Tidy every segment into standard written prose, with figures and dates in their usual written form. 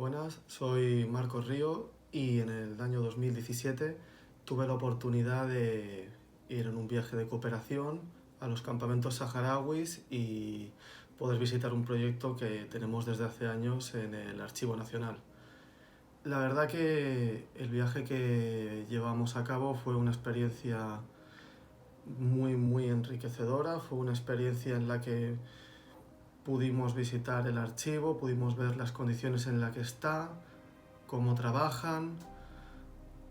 Buenas, soy Marcos Río y en el año 2017 tuve la oportunidad de ir en un viaje de cooperación a los campamentos saharauis y poder visitar un proyecto que tenemos desde hace años en el Archivo Nacional. La verdad que el viaje que llevamos a cabo fue una experiencia muy enriquecedora, fue una experiencia en la que pudimos visitar el archivo, pudimos ver las condiciones en las que está, cómo trabajan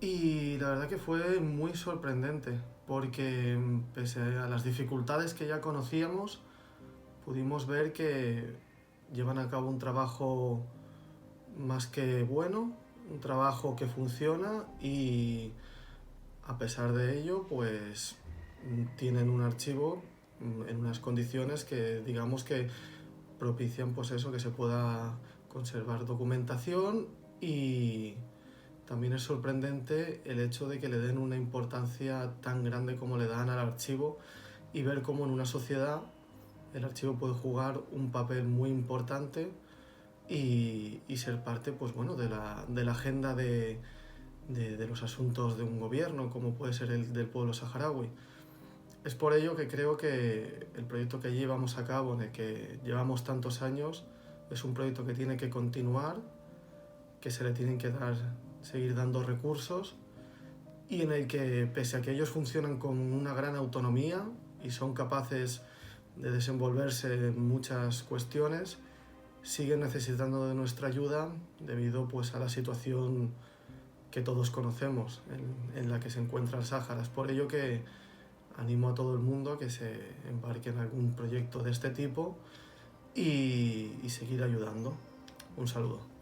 y la verdad que fue muy sorprendente porque pese a las dificultades que ya conocíamos, pudimos ver que llevan a cabo un trabajo más que bueno, un trabajo que funciona y a pesar de ello pues tienen un archivo en unas condiciones que digamos que propician pues eso, que se pueda conservar documentación y también es sorprendente el hecho de que le den una importancia tan grande como le dan al archivo y ver cómo en una sociedad el archivo puede jugar un papel muy importante y ser parte pues, bueno, de la agenda de los asuntos de un gobierno, como puede ser el del pueblo saharaui. Es por ello que creo que el proyecto que llevamos a cabo, en el que llevamos tantos años, es un proyecto que tiene que continuar, que se le tienen que seguir dando recursos y en el que, pese a que ellos funcionan con una gran autonomía y son capaces de desenvolverse en muchas cuestiones, siguen necesitando de nuestra ayuda debido pues, a la situación que todos conocemos en la que se encuentra el Sáhara. Es por ello que animo a todo el mundo a que se embarque en algún proyecto de este tipo y seguir ayudando. Un saludo.